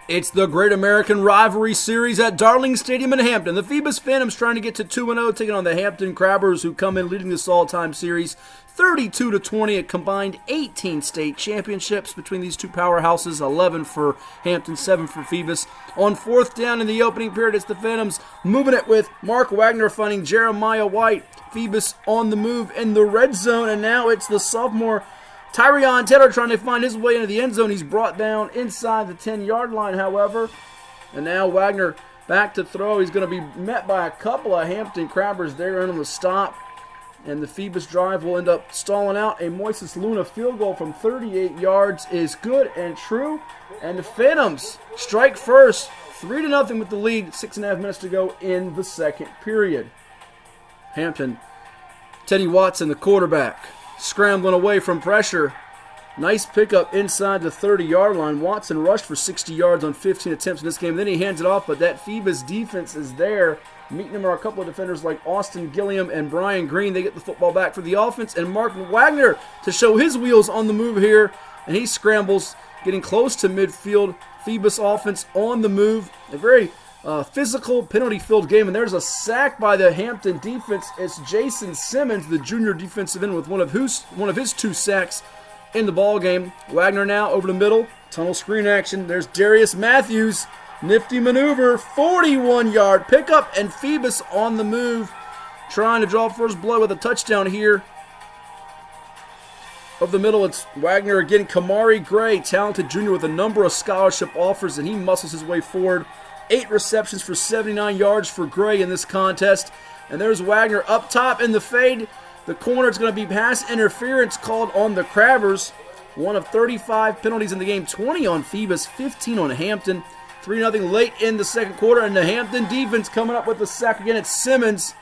It's the Great American Rivalry Series at Darling Stadium in Hampton. The Phoebus Phantoms trying to get to 2-0, taking on the Hampton Crabbers, who come in leading this all-time series 32-20, a combined 18 state championships between these two powerhouses, 11 for Hampton, 7 for Phoebus. On fourth down in the opening period, it's the Phantoms moving it with Mark Wagner finding Jeremiah White. Phoebus on the move in the red zone, and now it's the sophomore Tyrion Taylor trying to find his way into the end zone. He's brought down inside the 10-yard line, however. And now Wagner back to throw. He's going to be met by a couple of Hampton Crabbers there in on the stop. And the Phoebus drive will end up stalling out. A Moises Luna field goal from 38 yards is good and true. And the Phantoms strike first, 3-0 with the lead. 6.5 minutes to go in the second period. Hampton, Teddy Watson, the quarterback, scrambling away from pressure. Nice pickup inside the 30-yard line. Watson rushed for 60 yards on 15 attempts in this game. Then he hands it off, but that Phoebus defense is there. Meeting him are a couple of defenders like Austin Gilliam and Brian Green. They get the football back for the offense. And Mark Wagner to show his wheels on the move here. And he scrambles, getting close to midfield. Phoebus offense on the move. A very physical, penalty-filled game, and there's a sack by the Hampton defense. It's Jason Simmons, the junior defensive end, with one of his 2 sacks in the ball game. Wagner now over the middle, tunnel screen action. There's Darius Matthews, nifty maneuver, 41-yard pickup, and Phoebus on the move, trying to draw first blood with a touchdown here. Of the middle, it's Wagner again. Kymari Gray, talented junior with a number of scholarship offers, and he muscles his way forward. 8 receptions for 79 yards for Gray in this contest. And there's Wagner up top in the fade. The corner, it's going to be pass interference called on the Crabbers. One of 35 penalties in the game, 20 on Phoebus, 15 on Hampton. 3-0 late in the second quarter, and the Hampton defense coming up with the sack again. It's Simmons.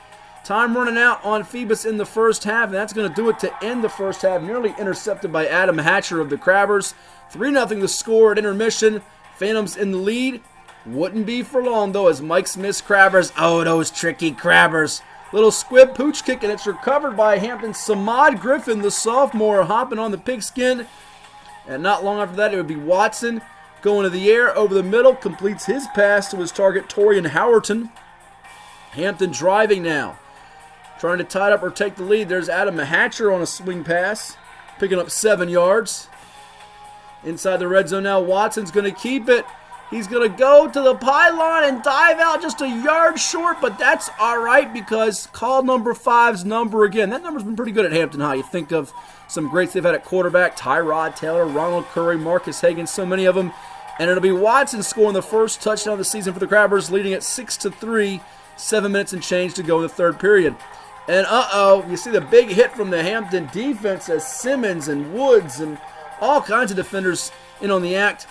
Time running out on Phoebus in the first half, and that's going to do it to end the first half. Nearly intercepted by Adam Hatcher of the Crabbers. 3-0 the score at intermission. Phantoms in the lead. Wouldn't be for long, though, as Mike Smith's Crabbers, oh, those tricky Crabbers. Little squib pooch kick, and it's recovered by Hampton's Samad Griffin, the sophomore, hopping on the pigskin. And not long after that, it would be Watson going to the air over the middle, completes his pass to his target, Torian Howerton. Hampton driving now, trying to tie it up or take the lead. There's Adam Hatcher on a swing pass, picking up 7 yards. Inside the red zone now, Watson's going to keep it. He's going to go to the pylon and dive out just a yard short, but that's all right because call number 5's number again. That number's been pretty good at Hampton High. You think of some greats they've had at quarterback, Tyrod Taylor, Ronald Curry, Marcus Hagan, so many of them. And it'll be Watson scoring the first touchdown of the season for the Crabbers, leading at 6-3, 7 minutes and change to go in the third period. And you see the big hit from the Hampton defense as Simmons and Woods and all kinds of defenders in on the act.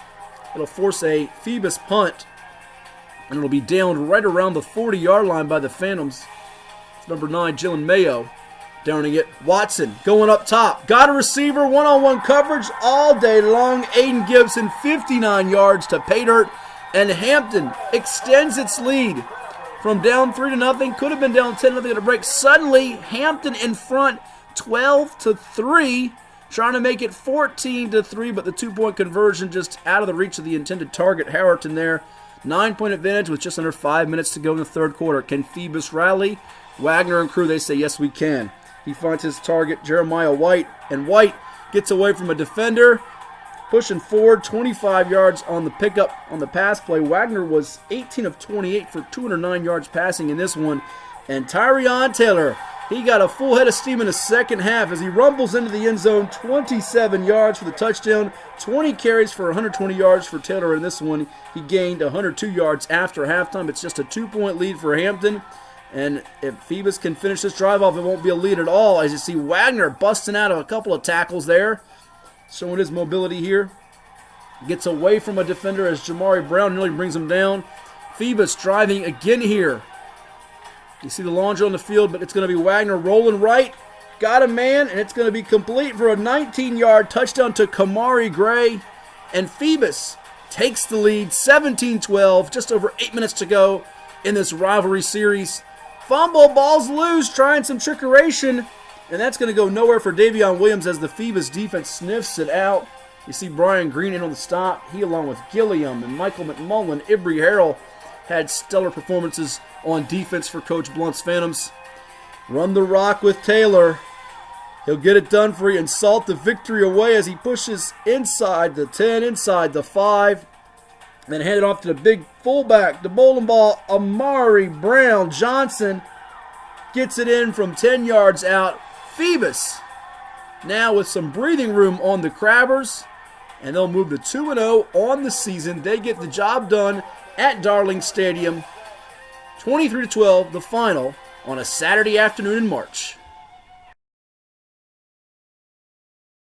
It'll force a Phoebus punt, and it'll be downed right around the 40-yard line by the Phantoms. It's number 9, Jalen Mayo, downing it. Watson going up top. Got a receiver, one-on-one coverage all day long. Aidan Gibson, 59 yards to pay dirt, and Hampton extends its lead from down 3-0. Could have been down 10-0 at a break. Suddenly, Hampton in front, 12-3. Trying to make it 14-3, but the 2-point conversion just out of the reach of the intended target, Howerton there. 9-point advantage with just under 5 minutes to go in the third quarter. Can Phoebus rally? Wagner and crew, they say, yes, we can. He finds his target, Jeremiah White, and White gets away from a defender, pushing forward 25 yards on the pickup on the pass play. Wagner was 18 of 28 for 209 yards passing in this one. And Tyrion Taylor, he got a full head of steam in the second half as he rumbles into the end zone, 27 yards for the touchdown, 20 carries for 120 yards for Taylor in this one. He gained 102 yards after halftime. It's just a 2-point lead for Hampton. And if Phoebus can finish this drive off, it won't be a lead at all. As you see Wagner busting out of a couple of tackles there, showing his mobility here. Gets away from a defender as Jamari Browne nearly brings him down. Phoebus driving again here. You see the launcher on the field, but it's going to be Wagner rolling right. Got a man, and it's going to be complete for a 19-yard touchdown to Kymari Gray. And Phoebus takes the lead, 17-12, just over 8 minutes to go in this rivalry series. Fumble, ball's loose, trying some trickeration, and that's going to go nowhere for Davion Williams as the Phoebus defense sniffs it out. You see Brian Green in on the stop. He, along with Gilliam and Michael McMullen, Ibry Harrell, had stellar performances on defense for Coach Blunt's Phantoms. Run the rock with Taylor. He'll get it done for you and salt the victory away as he pushes inside the 10, inside the 5. Then hand it off to the big fullback, the bowling ball, Amari. Browne-Johnson gets it in from 10 yards out. Phoebus now with some breathing room on the Crabbers, and they'll move to 2-0 on the season. They get the job done at Darling Stadium. 23-12, the final on a Saturday afternoon in March.